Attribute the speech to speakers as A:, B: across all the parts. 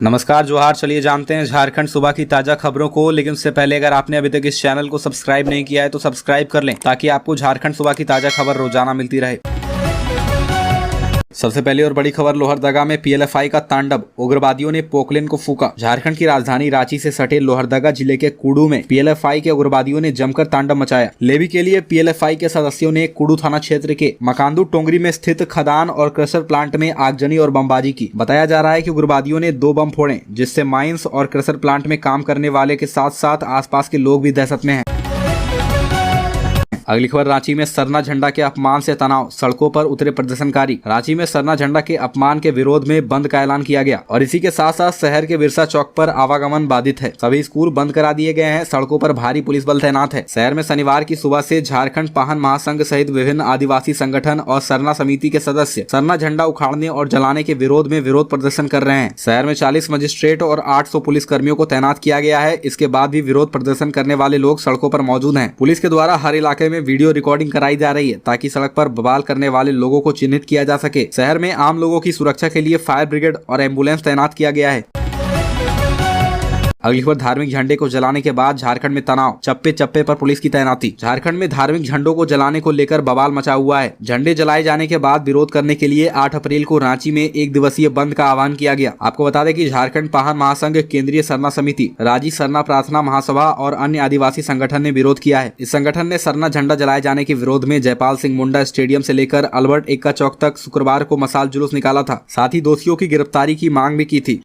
A: नमस्कार जोहार। चलिए जानते हैं झारखंड सुबह की ताजा खबरों को। लेकिन उससे पहले अगर आपने अभी तक इस चैनल को सब्सक्राइब नहीं किया है तो सब्सक्राइब कर लें ताकि आपको झारखंड सुबह की ताजा खबर रोजाना मिलती रहे। सबसे पहले और बड़ी खबर लोहरदगा में पीएलएफआई का तांडव, उग्रवादियों ने पोकलेन को फूका। झारखंड की राजधानी रांची से सटे लोहरदगा जिले के कुडू में पीएलएफआई के उग्रवादियों ने जमकर तांडव मचाया। लेवी के लिए पीएलएफआई के सदस्यों ने कुडू थाना क्षेत्र के मकांदू टोंगरी में स्थित खदान और क्रशर प्लांट में आगजनी और बमबाजी की। बताया जा रहा है कि उग्रवादियों ने 2 बम फोड़े, जिससे माइंस और क्रशर प्लांट में काम करने वाले के साथ साथ आसपास के लोग भी दहशत में हैं। अगली खबर रांची में सरना झंडा के अपमान से तनाव, सड़कों पर उतरे प्रदर्शनकारी। रांची में सरना झंडा के अपमान के विरोध में बंद का ऐलान किया गया और इसी के साथ साथ शहर के बिरसा चौक पर आवागमन बाधित है। सभी स्कूल बंद करा दिए गए हैं। सड़कों पर भारी पुलिस बल तैनात है। शहर में शनिवार की सुबह से झारखंड पाहन महासंघ सहित विभिन्न आदिवासी संगठन और सरना समिति के सदस्य सरना झंडा उखाड़ने और जलाने के विरोध में विरोध प्रदर्शन कर रहे हैं। शहर में 40 मजिस्ट्रेट और 800 पुलिस कर्मियों को तैनात किया गया है। इसके बाद भी विरोध प्रदर्शन करने वाले लोग सड़कों पर मौजूद हैं। पुलिस के द्वारा हर इलाके में वीडियो रिकॉर्डिंग कराई जा रही है ताकि सड़क पर बवाल करने वाले लोगों को चिन्हित किया जा सके। शहर में आम लोगों की सुरक्षा के लिए फायर ब्रिगेड और एम्बुलेंस तैनात किया गया है। अगली खबर धार्मिक झंडे को जलाने के बाद झारखंड में तनाव, चप्पे चप्पे पर पुलिस की तैनाती। झारखंड में धार्मिक झंडों को जलाने को लेकर बवाल मचा हुआ है। झंडे जलाए जाने के बाद विरोध करने के लिए 8 अप्रैल को रांची में 1 दिवसीय बंद का आह्वान किया गया। आपको बता दें कि झारखंड पाहन महासंघ, केंद्रीय सरना समिति, राज्य सरना प्रार्थना महासभा और अन्य आदिवासी संगठन ने विरोध किया है। इस संगठन ने सरना झंडा जलाए जाने के विरोध में जयपाल सिंह मुंडा स्टेडियम से लेकर अल्बर्ट एक्का चौक तक शुक्रवार को मसाल जुलूस निकाला था। साथ ही दोषियों की गिरफ्तारी की मांग भी की थी।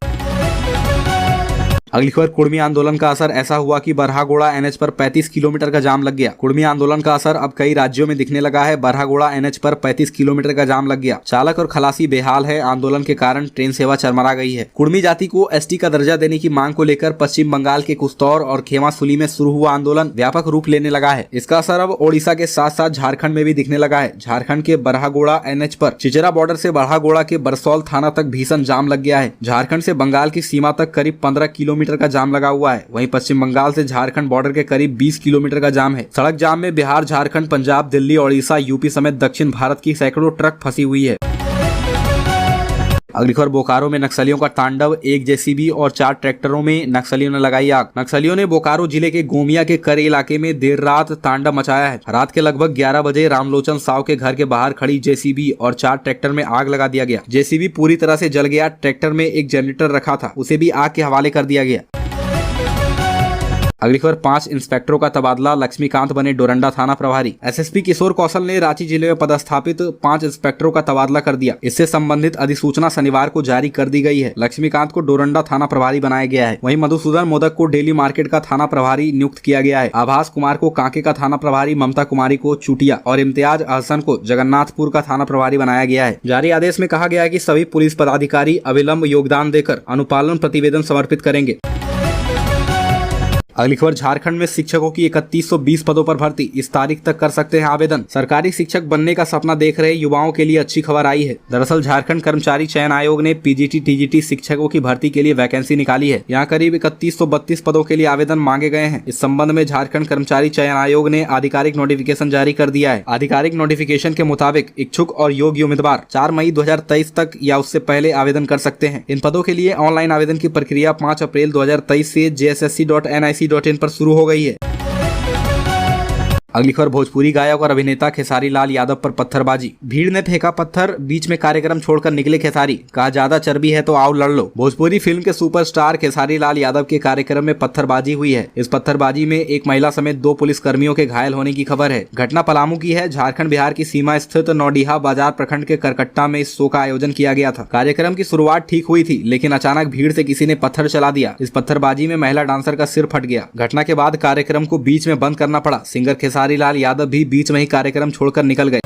A: अगली खबर कुड़मी आंदोलन का असर ऐसा हुआ कि बरहागोड़ा एनएच पर 35 किलोमीटर का जाम लग गया। कुड़मी आंदोलन का असर अब कई राज्यों में दिखने लगा है। बरहागोड़ा एनएच पर 35 किलोमीटर का जाम लग गया। चालक और खलासी बेहाल है। आंदोलन के कारण ट्रेन सेवा चरमरा गई है। कुड़मी जाति को एसटी का दर्जा देने की मांग को लेकर पश्चिम बंगाल के कुस्तौर और खेमासुली में शुरू हुआ आंदोलन व्यापक रूप लेने लगा है। इसका असर अब ओडिशा के साथ साथ झारखंड में भी दिखने लगा है। झारखंड के बरहागोड़ा एनएच पर चिचरा बॉर्डर से बरहागोड़ा के बरसौल थाना तक भीषण जाम लग गया है। झारखंड से बंगाल की सीमा तक करीब 15 किलोमीटर का जाम लगा हुआ है। वहीं पश्चिम बंगाल से झारखंड बॉर्डर के करीब 20 किलोमीटर का जाम है। सड़क जाम में बिहार, झारखंड, पंजाब, दिल्ली, ओडिशा, यूपी समेत दक्षिण भारत की सैकड़ों ट्रक फंसी हुई है। अगली खबर बोकारो में नक्सलियों का तांडव, 1 जेसीबी और 4 ट्रैक्टरों में नक्सलियों ने लगाई आग। नक्सलियों ने बोकारो जिले के गोमिया के करे इलाके में देर रात तांडव मचाया है। रात के लगभग 11 बजे रामलोचन साव के घर के बाहर खड़ी जेसीबी और 4 ट्रैक्टर में आग लगा दिया गया। जेसीबी पूरी तरह से जल गया। ट्रैक्टर में एक जनरेटर रखा था, उसे भी आग के हवाले कर दिया गया। अगली खबर 5 इंस्पेक्टरों का तबादला, लक्ष्मीकांत बने डोरंडा थाना प्रभारी। एसएसपी किशोर कौशल ने रांची जिले में पदस्थापित 5 इंस्पेक्टरों का तबादला कर दिया। इससे संबंधित अधिसूचना शनिवार को जारी कर दी गई है। लक्ष्मीकांत को डोरंडा थाना प्रभारी बनाया गया है। वहीं मधुसूदन मोदक को डेली मार्केट का थाना प्रभारी नियुक्त किया गया है। आभास कुमार को कांके का थाना प्रभारी, ममता कुमारी को चुटिया और इम्तियाज अहसन को जगन्नाथपुर का थाना प्रभारी बनाया गया है। जारी आदेश में कहा गया है कि सभी पुलिस पदाधिकारी अविलंब योगदान देकर अनुपालन प्रतिवेदन समर्पित करेंगे। अगली खबर झारखंड में शिक्षकों की 3120 पदों पर भर्ती, इस तारीख तक कर सकते हैं आवेदन। सरकारी शिक्षक बनने का सपना देख रहे युवाओं के लिए अच्छी खबर आई है। दरअसल झारखंड कर्मचारी चयन आयोग ने पीजीटी टीजीटी शिक्षकों की भर्ती के लिए वैकेंसी निकाली है। यहाँ करीब 3132 पदों के लिए आवेदन मांगे गए हैं। इस संबंध में झारखंड कर्मचारी चयन आयोग ने आधिकारिक नोटिफिकेशन जारी कर दिया है। आधिकारिक नोटिफिकेशन के मुताबिक इच्छुक और योग्य उम्मीदवार 4 मई 2023 तक या उससे पहले आवेदन कर सकते हैं। इन पदों के लिए ऑनलाइन आवेदन की प्रक्रिया 5 अप्रैल 2023 से jssc.nic.in पर शुरू हो गई है। अगली खबर भोजपुरी गायक और अभिनेता खेसारी लाल यादव पर पत्थरबाजी, भीड़ ने फेंका पत्थर, बीच में कार्यक्रम छोड़कर निकले खेसारी, कहा ज्यादा चर्बी है तो आओ लड़ लो। भोजपुरी फिल्म के सुपरस्टार खेसारी लाल यादव के कार्यक्रम में पत्थरबाजी हुई है। इस पत्थरबाजी में एक महिला समेत 2 पुलिस कर्मियों के घायल होने की खबर है। घटना पलामू की है। झारखंड बिहार की सीमा स्थित नौडीहा बाजार प्रखंड के करकट्टा में इस शो का आयोजन किया गया था। कार्यक्रम की शुरुआत ठीक हुई थी, लेकिन अचानक भीड़ से किसी ने पत्थर चला दिया। इस पत्थरबाजी में महिला डांसर का सिर फट गया। घटना के बाद कार्यक्रम को बीच में बंद करना पड़ा। सिंगर खेसारी लाल यादव भी बीच में ही कार्यक्रम छोड़कर निकल गए।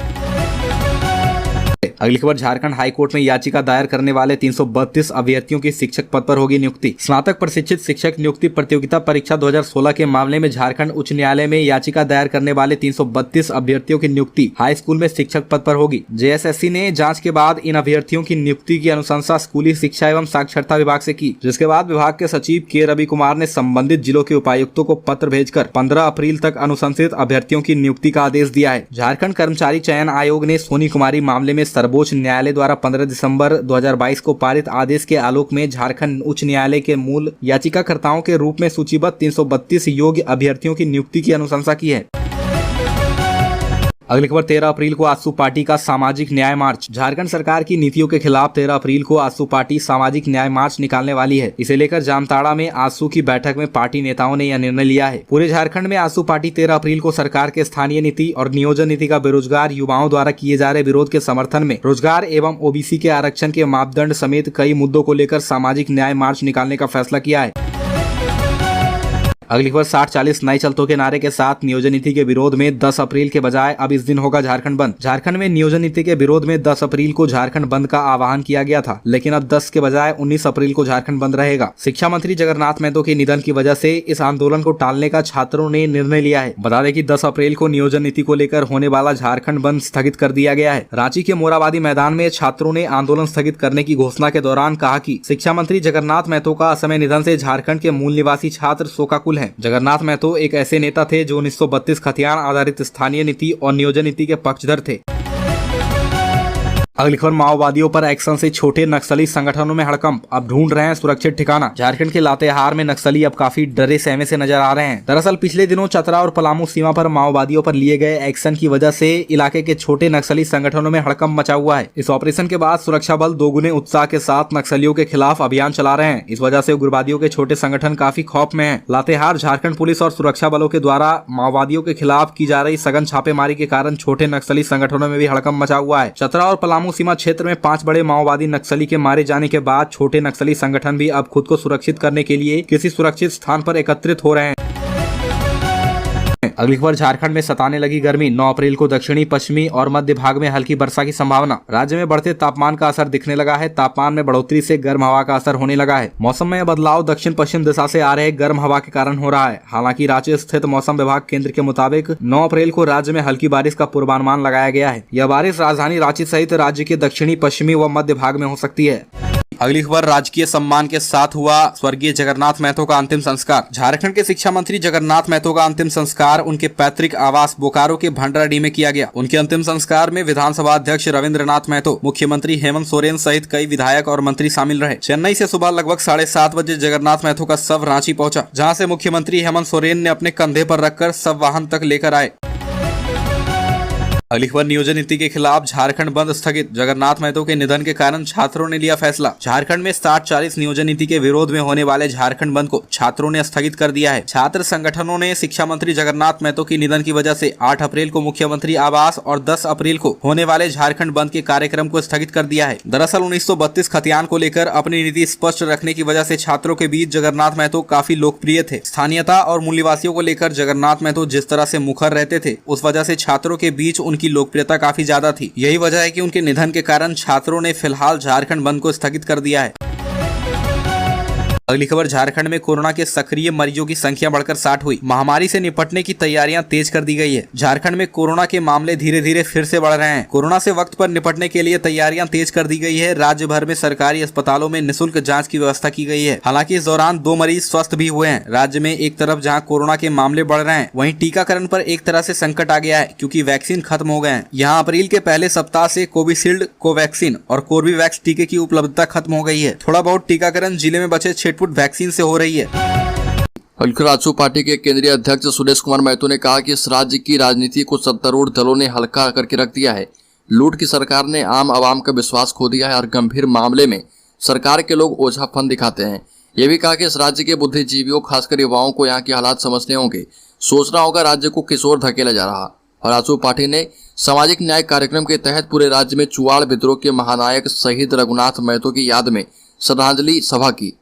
A: अगली खबर झारखंड हाईकोर्ट में याचिका दायर करने वाले 332 अभ्यर्थियों की शिक्षक पद पर होगी नियुक्ति। स्नातक प्रशिक्षित शिक्षक नियुक्ति प्रतियोगिता परीक्षा 2016 के मामले में झारखंड उच्च न्यायालय में याचिका दायर करने वाले 332 अभ्यर्थियों की नियुक्ति हाई स्कूल में शिक्षक पद पर होगी। जेएसएससी ने जांच के बाद इन अभ्यर्थियों की नियुक्ति की अनुशंसा स्कूली शिक्षा एवं साक्षरता विभाग से की, जिसके बाद विभाग के सचिव के रवि कुमार ने संबंधित जिलों के उपायुक्तों को पत्र भेजकर 15 अप्रैल तक अनुशंसित अभ्यर्थियों की नियुक्ति का आदेश दिया है। झारखंड कर्मचारी चयन आयोग ने सोनी कुमारी मामले में सर्वोच्च न्यायालय द्वारा 15 दिसंबर 2022 को पारित आदेश के आलोक में झारखंड उच्च न्यायालय के मूल याचिकाकर्ताओं के रूप में सूचीबद्ध 332 योग्य अभ्यर्थियों की नियुक्ति की अनुशंसा की है। अगली खबर 13 अप्रैल को आजसू पार्टी का सामाजिक न्याय मार्च। झारखंड सरकार की नीतियों के खिलाफ 13 अप्रैल को आजसू पार्टी सामाजिक न्याय मार्च निकालने वाली है। इसे लेकर जामताड़ा में आजसू की बैठक में पार्टी नेताओं ने यह निर्णय लिया है। पूरे झारखंड में आजसू पार्टी 13 अप्रैल को सरकार के स्थानीय नीति और नियोजन नीति का बेरोजगार युवाओं द्वारा किए जा रहे विरोध के समर्थन में रोजगार एवं ओबीसी के आरक्षण के मापदंड समेत कई मुद्दों को लेकर सामाजिक न्याय मार्च निकालने का फैसला किया है। अगली खबर 60-40 नए चलतों के नारे के साथ नियोजन नीति के विरोध में 10 अप्रैल के बजाय अब इस दिन होगा झारखंड बंद। झारखंड में नियोजन नीति के विरोध में 10 अप्रैल को झारखंड बंद का आह्वान किया गया था, लेकिन अब 10 के बजाय 19 अप्रैल को झारखंड बंद रहेगा। शिक्षा मंत्री जगन्नाथ महतो के निधन की वजह से इस आंदोलन को टालने का छात्रों ने निर्णय लिया है। बता दें कि 10 अप्रैल को नियोजन नीति को लेकर होने वाला झारखंड बंद स्थगित कर दिया गया है। रांची के मोराबादी मैदान में छात्रों ने आंदोलन स्थगित करने की घोषणा के दौरान कहा कि शिक्षा मंत्री जगन्नाथ महतो का असमय निधन से झारखंड के मूल निवासी छात्र शोकाकुल हैं। जगन्नाथ महतो एक ऐसे नेता थे जो 1932 खतियान आधारित स्थानीय नीति और नियोजन नीति के पक्षधर थे। अगली खबर माओवादियों पर एक्शन से छोटे नक्सली संगठनों में हड़कंप, अब ढूंढ रहे हैं सुरक्षित ठिकाना। झारखंड के लातेहार में नक्सली अब काफी डरे सहमे से नजर आ रहे हैं। दरअसल पिछले दिनों चतरा और पलामू सीमा पर माओवादियों पर लिए गए एक्शन की वजह से इलाके के छोटे नक्सली संगठनों में हड़कंप मचा हुआ है। इस ऑपरेशन के बाद सुरक्षा बल दोगुने उत्साह के साथ नक्सलियों के खिलाफ अभियान चला रहे हैं। इस वजह से उग्रवादियों के छोटे संगठन काफी खौफ में है। लातेहार झारखंड पुलिस और सुरक्षा बलों के द्वारा माओवादियों के खिलाफ की जा रही सघन छापेमारी के कारण छोटे नक्सली संगठनों में भी हड़कंप मचा हुआ है। चतरा और पलामू सीमा क्षेत्र में 5 बड़े माओवादी नक्सली के मारे जाने के बाद छोटे नक्सली संगठन भी अब खुद को सुरक्षित करने के लिए किसी सुरक्षित स्थान पर एकत्रित हो रहे हैं। अगली खबर झारखंड में सताने लगी गर्मी, 9 अप्रैल को दक्षिणी पश्चिमी और मध्य भाग में हल्की वर्षा की संभावना। राज्य में बढ़ते तापमान का असर दिखने लगा है। तापमान में बढ़ोतरी से गर्म हवा का असर होने लगा है। मौसम में बदलाव दक्षिण पश्चिम दिशा से आ रहे गर्म हवा के कारण हो रहा है। हालांकि रांची स्थित मौसम विभाग केंद्र के मुताबिक 9 अप्रैल को राज्य में हल्की बारिश का पूर्वानुमान लगाया गया है। यह बारिश राजधानी रांची सहित राज्य के दक्षिणी पश्चिमी व मध्य भाग में हो सकती है। अगली खबर राजकीय सम्मान के साथ हुआ स्वर्गीय जगन्नाथ महतो का अंतिम संस्कार। झारखंड के शिक्षा मंत्री जगन्नाथ महतो का अंतिम संस्कार उनके पैतृक आवास बोकारो के भंडराडीह में किया गया। उनके अंतिम संस्कार में विधानसभा अध्यक्ष रविंद्रनाथ महतो, मुख्यमंत्री हेमंत सोरेन सहित कई विधायक और मंत्री शामिल रहे। चेन्नई से सुबह लगभग 7:30 बजे जगन्नाथ महतो का शव रांची पहुंचा, जहां से मुख्यमंत्री हेमंत सोरेन ने अपने कंधे पर रखकर शव वाहन तक लेकर आए। अगली खबर नियोजन नीति के खिलाफ झारखंड बंद स्थगित। जगन्नाथ महतो के निधन के कारण छात्रों ने लिया फैसला। झारखंड में 60-40 नियोजन नीति के विरोध में होने वाले झारखंड बंद को छात्रों ने स्थगित कर दिया है। छात्र संगठनों ने शिक्षा मंत्री जगन्नाथ महतो की निधन की वजह से 8 अप्रैल को मुख्यमंत्री आवास और 10 अप्रैल को होने वाले झारखंड बंद के कार्यक्रम को स्थगित कर दिया है। दरअसल 1932 खतियान को लेकर अपनी नीति स्पष्ट रखने की वजह से छात्रों के बीच जगन्नाथ महतो काफी लोकप्रिय थे। स्थानीयता और मूल्यवासियों को लेकर जगन्नाथ महतो जिस तरह से मुखर रहते थे, उस वजह से छात्रों के बीच उनकी लोकप्रियता काफी ज्यादा थी। यही वजह है कि उनके निधन के कारण छात्रों ने फिलहाल झारखंड बंद को स्थगित कर दिया है। अगली खबर झारखंड में कोरोना के सक्रिय मरीजों की संख्या बढ़कर 60 हुई। महामारी से निपटने की तैयारियां तेज कर दी गई है। झारखंड में कोरोना के मामले धीरे धीरे फिर से बढ़ रहे हैं। कोरोना से वक्त पर निपटने के लिए तैयारियां तेज कर दी गई है। राज्य भर में सरकारी अस्पतालों में निःशुल्क जांच की व्यवस्था की गई है। हालांकि इस दौरान 2 मरीज स्वस्थ भी हुए हैं। राज्य में एक तरफ जहाँ कोरोना के मामले बढ़ रहे हैं, वहीं टीकाकरण पर एक तरह से संकट आ गया है, क्योंकि वैक्सीन खत्म हो गए हैं। यहाँ अप्रैल के पहले सप्ताह से कोविशील्ड, कोवैक्सीन और कोर्बेवैक्स टीके की उपलब्धता खत्म हो गई है। थोड़ा बहुत टीकाकरण जिले में बचे छिटपुट वैक्सीन से हो रही है।
B: आजसू पार्टी के केंद्रीय अध्यक्ष सुरेश कुमार महतो ने कहा कि इस राज्य की राजनीति को सत्तारूढ़ दलों ने हल्का करके रख दिया है। लूट की सरकार ने आम आवाम का विश्वास खो दिया है और गंभीर मामले में सरकार के लोग ओझापन दिखाते हैं। ये भी कहा कि इस राज्य के बुद्धिजीवियों, खासकर युवाओं को यहाँ के हालात समझने होंगे, सोचना होगा राज्य को किस ओर धकेला जा रहा। और आजसू पार्टी ने सामाजिक न्याय कार्यक्रम के तहत पूरे राज्य में चुआड़ विद्रोह के महानायक शहीद रघुनाथ महतो की याद में श्रद्धांजलि सभा की।